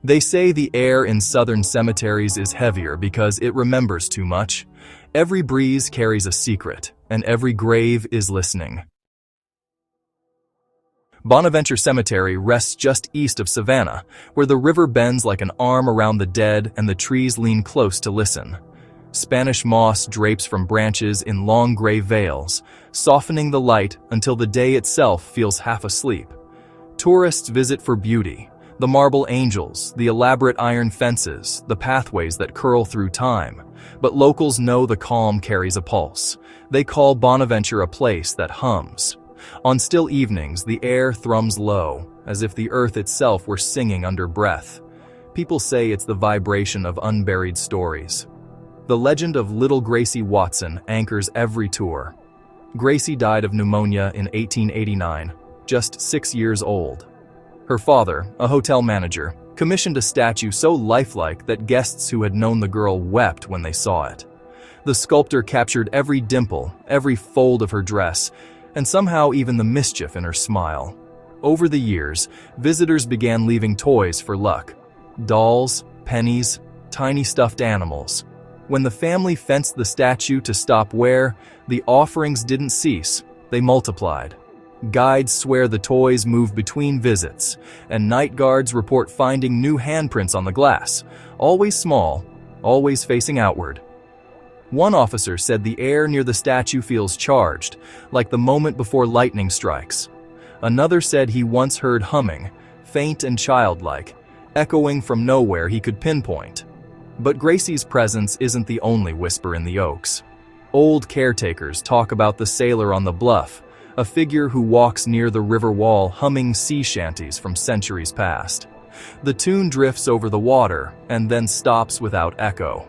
They say the air in southern cemeteries is heavier because it remembers too much. Every breeze carries a secret, and every grave is listening. Bonaventure Cemetery rests just east of Savannah, where the river bends like an arm around the dead and the trees lean close to listen. Spanish moss drapes from branches in long gray veils, softening the light until the day itself feels half asleep. Tourists visit for beauty, the marble angels, the elaborate iron fences, the pathways that curl through time. But locals know the calm carries a pulse. They call Bonaventure a place that hums. On still evenings, the air thrums low, as if the earth itself were singing under breath. People say it's the vibration of unburied stories. The legend of little Gracie Watson anchors every tour. Gracie died of pneumonia in 1889, just 6 years old. Her father, a hotel manager, commissioned a statue so lifelike that guests who had known the girl wept when they saw it. The sculptor captured every dimple, every fold of her dress, and somehow even the mischief in her smile. Over the years, visitors began leaving toys for luck. Dolls, pennies, tiny stuffed animals. When the family fenced the statue to stop wear, the offerings didn't cease, they multiplied. Guides swear the toys move between visits, and night guards report finding new handprints on the glass, always small, always facing outward. One officer said the air near the statue feels charged, like the moment before lightning strikes. Another said he once heard humming, faint and childlike, echoing from nowhere he could pinpoint. But Gracie's presence isn't the only whisper in the Oaks. Old caretakers talk about the sailor on the bluff, a figure who walks near the river wall humming sea shanties from centuries past. The tune drifts over the water and then stops without echo.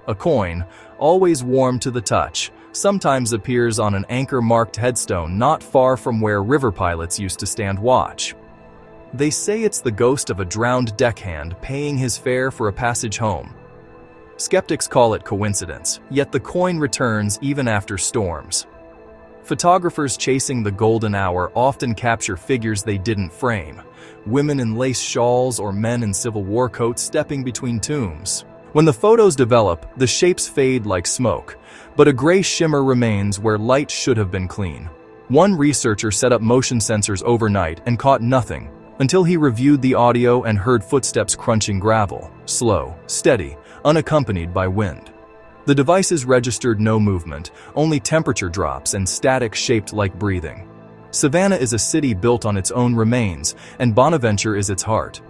A coin, always warm to the touch, sometimes appears on an anchor-marked headstone not far from where river pilots used to stand watch. They say it's the ghost of a drowned deckhand paying his fare for a passage home. Skeptics call it coincidence, yet the coin returns even after storms. Photographers chasing the golden hour often capture figures they didn't frame, women in lace shawls or men in Civil War coats stepping between tombs. When the photos develop, the shapes fade like smoke, but a gray shimmer remains where light should have been clean. One researcher set up motion sensors overnight and caught nothing, until he reviewed the audio and heard footsteps crunching gravel, slow, steady, unaccompanied by wind. The devices registered no movement, only temperature drops and static shaped like breathing. Savannah is a city built on its own remains, and Bonaventure is its heart.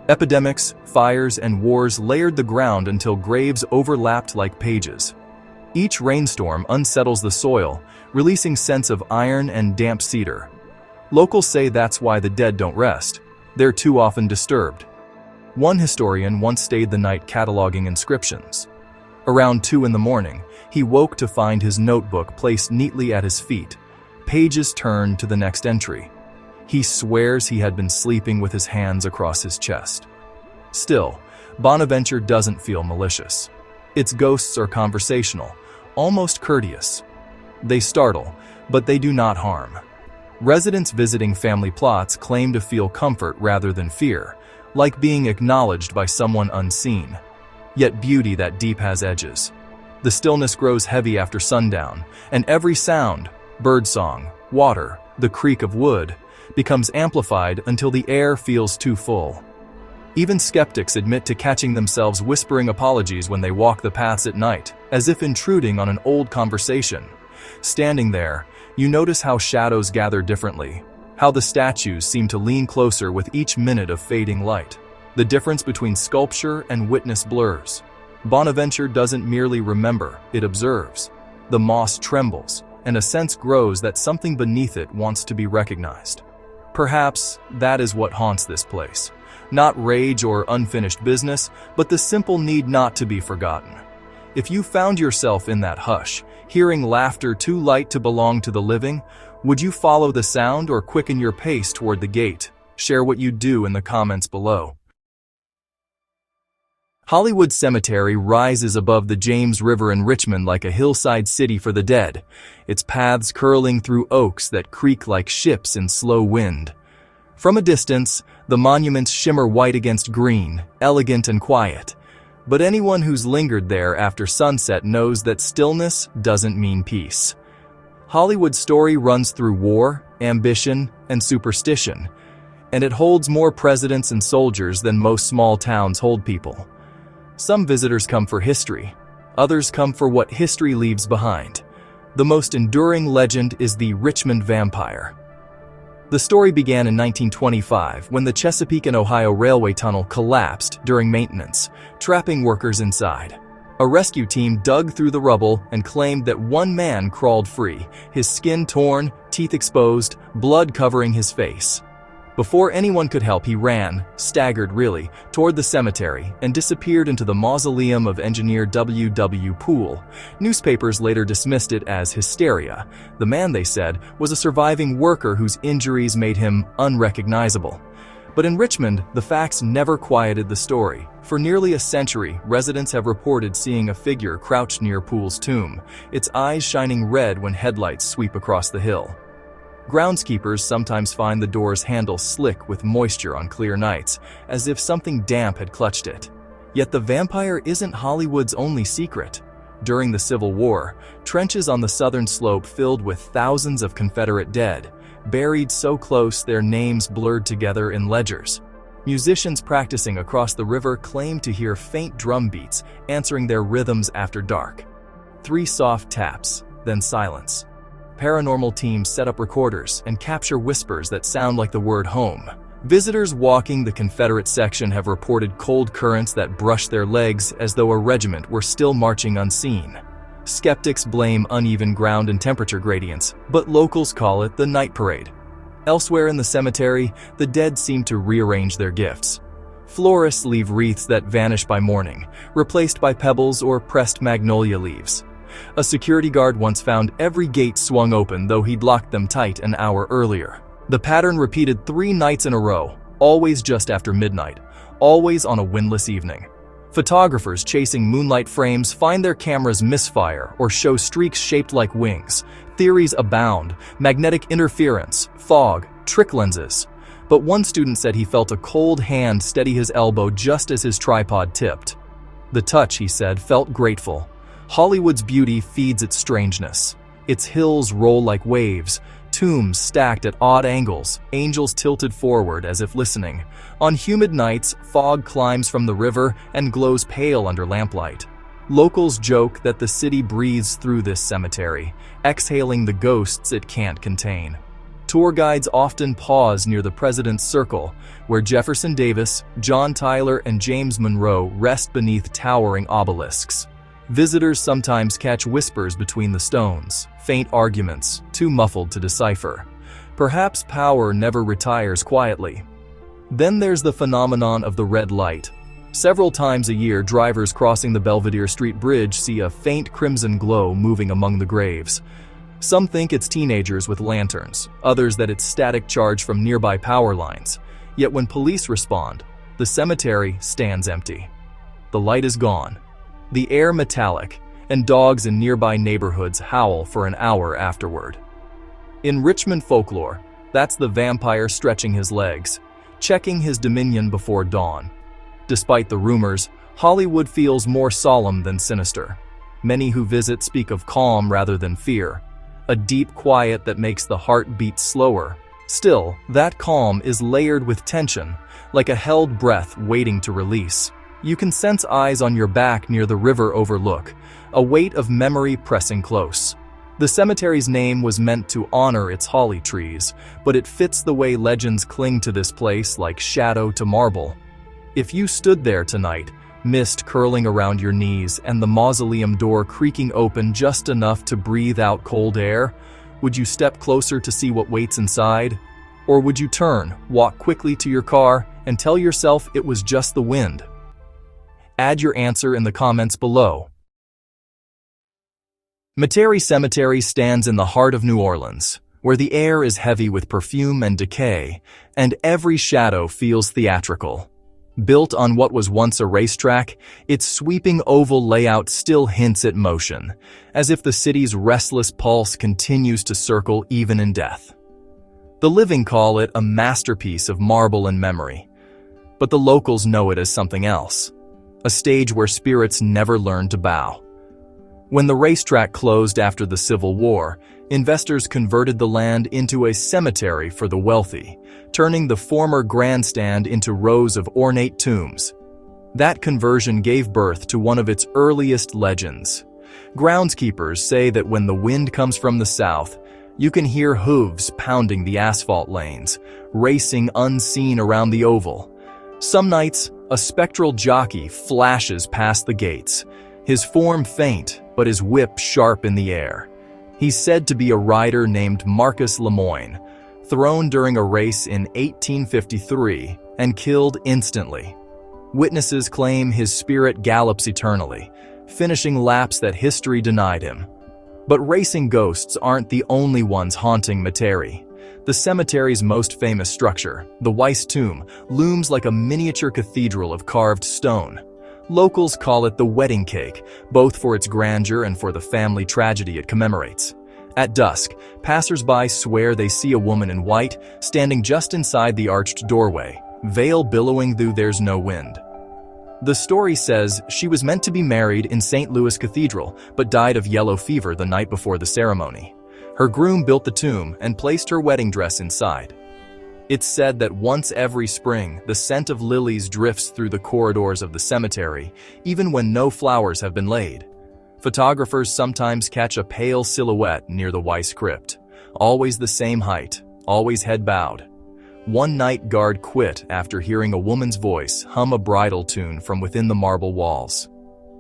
Epidemics, fires, and wars layered the ground until graves overlapped like pages. Each rainstorm unsettles the soil, releasing scents of iron and damp cedar. Locals say that's why the dead don't rest. They're too often disturbed. One historian once stayed the night cataloging inscriptions. Around 2 in the morning, he woke to find his notebook placed neatly at his feet, pages turned to the next entry. He swears he had been sleeping with his hands across his chest. Still, Bonaventure doesn't feel malicious. Its ghosts are conversational, almost courteous. They startle, but they do not harm. Residents visiting family plots claim to feel comfort rather than fear, like being acknowledged by someone unseen. Yet beauty that deep has edges. The stillness grows heavy after sundown, and every sound, birdsong, water, the creak of wood, becomes amplified until the air feels too full. Even skeptics admit to catching themselves whispering apologies when they walk the paths at night, as if intruding on an old conversation. Standing there, you notice how shadows gather differently, how the statues seem to lean closer with each minute of fading light. The difference between sculpture and witness blurs. Bonaventure doesn't merely remember, it observes. The moss trembles, and a sense grows that something beneath it wants to be recognized. Perhaps that is what haunts this place. Not rage or unfinished business, but the simple need not to be forgotten. If you found yourself in that hush, hearing laughter too light to belong to the living, would you follow the sound or quicken your pace toward the gate? Share what you do in the comments below. Hollywood Cemetery rises above the James River in Richmond like a hillside city for the dead, its paths curling through oaks that creak like ships in slow wind. From a distance, The monuments shimmer white against green, elegant and quiet. But anyone who's lingered there after sunset knows that stillness doesn't mean peace. Hollywood's story runs through war, ambition, and superstition, and it holds more presidents and soldiers than most small towns hold people. Some visitors come for history, others come for what history leaves behind. The most enduring legend is the Richmond vampire. The story began in 1925 when the Chesapeake and Ohio Railway Tunnel collapsed during maintenance, trapping workers inside. A rescue team dug through the rubble and claimed that one man crawled free, his skin torn, teeth exposed, blood covering his face. Before anyone could help, he ran, staggered really, toward the cemetery and disappeared into the mausoleum of engineer W. W. Poole. Newspapers later dismissed it as hysteria. The man, they said, was a surviving worker whose injuries made him unrecognizable. But in Richmond, the facts never quieted the story. For nearly a century, residents have reported seeing a figure crouched near Poole's tomb, its eyes shining red when headlights sweep across the hill. Groundskeepers sometimes find the door's handle slick with moisture on clear nights, as if something damp had clutched it. Yet the vampire isn't Hollywood's only secret. During the Civil War, trenches on the southern slope filled with thousands of Confederate dead, buried so close their names blurred together in ledgers. Musicians practicing across the river claim to hear faint drum beats answering their rhythms after dark. 3 soft taps, then silence. Paranormal teams set up recorders and capture whispers that sound like the word home. Visitors walking the Confederate section have reported cold currents that brush their legs as though a regiment were still marching unseen. Skeptics blame uneven ground and temperature gradients, but locals call it the night parade. Elsewhere in the cemetery, the dead seem to rearrange their gifts. Florists leave wreaths that vanish by morning, replaced by pebbles or pressed magnolia leaves. A security guard once found every gate swung open, though he'd locked them tight an hour earlier. The pattern repeated 3 nights in a row, always just after midnight, always on a windless evening. Photographers chasing moonlight frames find their cameras misfire or show streaks shaped like wings. Theories abound: magnetic interference, fog, trick lenses. But one student said he felt a cold hand steady his elbow just as his tripod tipped. The touch, he said, felt grateful. Hollywood's beauty feeds its strangeness. Its hills roll like waves, tombs stacked at odd angles, angels tilted forward as if listening. On humid nights, fog climbs from the river and glows pale under lamplight. Locals joke that the city breathes through this cemetery, exhaling the ghosts it can't contain. Tour guides often pause near the President's Circle, where Jefferson Davis, John Tyler, and James Monroe rest beneath towering obelisks. Visitors sometimes catch whispers between the stones, faint arguments, too muffled to decipher. Perhaps power never retires quietly. Then there's the phenomenon of the red light. Several times a year, drivers crossing the Belvedere Street Bridge see a faint crimson glow moving among the graves. Some think it's teenagers with lanterns, others that it's static charge from nearby power lines. Yet when police respond, the cemetery stands empty. The light is gone, the air metallic, and dogs in nearby neighborhoods howl for an hour afterward. In Richmond folklore, that's the vampire stretching his legs, checking his dominion before dawn. Despite the rumors, Hollywood feels more solemn than sinister. Many who visit speak of calm rather than fear, a deep quiet that makes the heart beat slower. Still, that calm is layered with tension, like a held breath waiting to release. You can sense eyes on your back near the river overlook, a weight of memory pressing close. The cemetery's name was meant to honor its holly trees, but it fits the way legends cling to this place like shadow to marble. If you stood there tonight, mist curling around your knees and the mausoleum door creaking open just enough to breathe out cold air, would you step closer to see what waits inside? Or would you turn, walk quickly to your car, and tell yourself it was just the wind? Add your answer in the comments below. Metairie Cemetery stands in the heart of New Orleans, where the air is heavy with perfume and decay, and every shadow feels theatrical. Built on what was once a racetrack, its sweeping oval layout still hints at motion, as if the city's restless pulse continues to circle even in death. The living call it a masterpiece of marble and memory, but the locals know it as something else, a stage where spirits never learned to bow. When the racetrack closed after the Civil War, investors converted the land into a cemetery for the wealthy, turning the former grandstand into rows of ornate tombs. That conversion gave birth to one of its earliest legends. Groundskeepers say that when the wind comes from the south, you can hear hooves pounding the asphalt lanes, racing unseen around the oval. Some nights, a spectral jockey flashes past the gates, his form faint, but his whip sharp in the air. He's said to be a rider named Marcus Lemoyne, thrown during a race in 1853 and killed instantly. Witnesses claim his spirit gallops eternally, finishing laps that history denied him. But racing ghosts aren't the only ones haunting Metairie. The cemetery's most famous structure, the Weiss Tomb, looms like a miniature cathedral of carved stone. Locals call it the wedding cake, both for its grandeur and for the family tragedy it commemorates. At dusk, passers-by swear they see a woman in white standing just inside the arched doorway, veil billowing though there's no wind. The story says she was meant to be married in St. Louis Cathedral, but died of yellow fever the night before the ceremony. Her groom built the tomb and placed her wedding dress inside. It's said that once every spring, the scent of lilies drifts through the corridors of the cemetery, even when no flowers have been laid. Photographers sometimes catch a pale silhouette near the Weiss crypt, always the same height, always head bowed. One night guard quit after hearing a woman's voice hum a bridal tune from within the marble walls.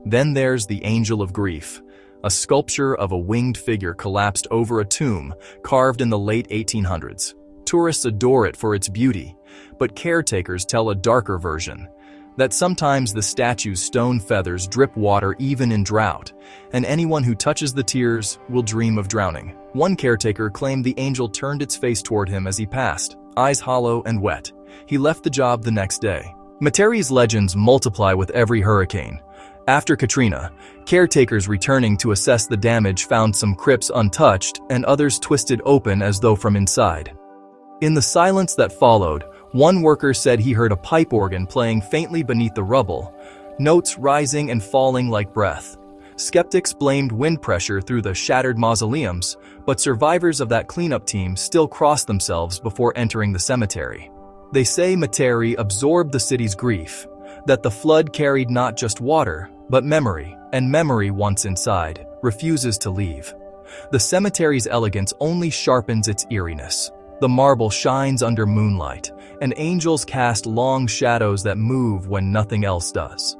Then there's the Angel of Grief, a sculpture of a winged figure collapsed over a tomb carved in the late 1800s. Tourists adore it for its beauty, but caretakers tell a darker version, that sometimes the statue's stone feathers drip water even in drought, and anyone who touches the tears will dream of drowning. One caretaker claimed the angel turned its face toward him as he passed, eyes hollow and wet. He left the job the next day. Metairie's legends multiply with every hurricane. After Katrina, caretakers returning to assess the damage found some crypts untouched and others twisted open as though from inside. In the silence that followed, one worker said he heard a pipe organ playing faintly beneath the rubble, notes rising and falling like breath. Skeptics blamed wind pressure through the shattered mausoleums, but survivors of that cleanup team still crossed themselves before entering the cemetery. They say Metairie absorbed the city's grief, that the flood carried not just water, but memory, and memory once inside, refuses to leave. The cemetery's elegance only sharpens its eeriness. The marble shines under moonlight, and angels cast long shadows that move when nothing else does.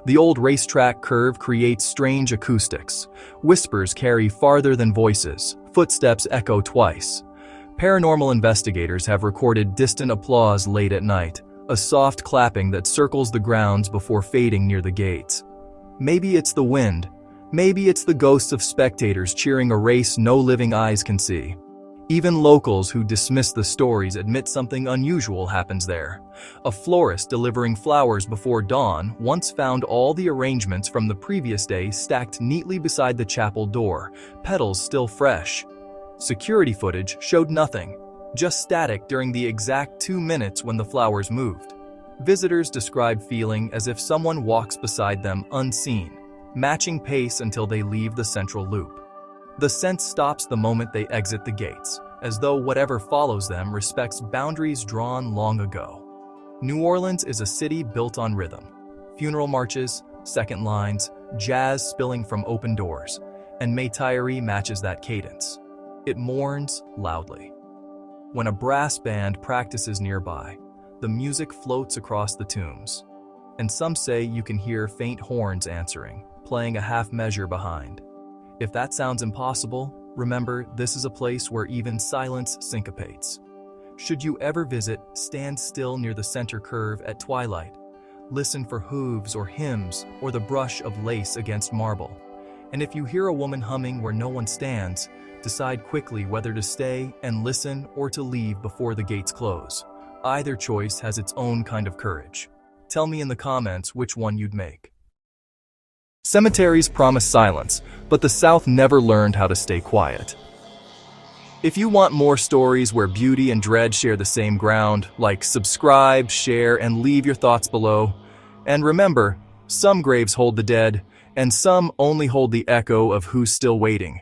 The old racetrack curve creates strange acoustics. Whispers carry farther than voices. Footsteps echo twice. Paranormal investigators have recorded distant applause late at night, a soft clapping that circles the grounds before fading near the gates. Maybe it's the wind. Maybe it's the ghosts of spectators cheering a race no living eyes can see. Even locals who dismiss the stories admit something unusual happens there. A florist delivering flowers before dawn once found all the arrangements from the previous day stacked neatly beside the chapel door, petals still fresh. Security footage showed nothing, just static during the exact 2 minutes when the flowers moved. Visitors describe feeling as if someone walks beside them unseen, matching pace until they leave the central loop. The sense stops the moment they exit the gates, as though whatever follows them respects boundaries drawn long ago. New Orleans is a city built on rhythm. Funeral marches, second lines, jazz spilling from open doors, and Metairie matches that cadence. It mourns loudly. When a brass band practices nearby, the music floats across the tombs, and some say you can hear faint horns answering, playing a half measure behind. If that sounds impossible, remember this is a place where even silence syncopates. Should you ever visit, stand still near the center curve at twilight. Listen for hooves or hymns or the brush of lace against marble. And if you hear a woman humming where no one stands, decide quickly whether to stay and listen or to leave before the gates close. Either choice has its own kind of courage. Tell me in the comments which one you'd make. Cemeteries promise silence, but the South never learned how to stay quiet. If you want more stories where beauty and dread share the same ground, like subscribe, share, and leave your thoughts below. And remember, some graves hold the dead, and some only hold the echo of who's still waiting.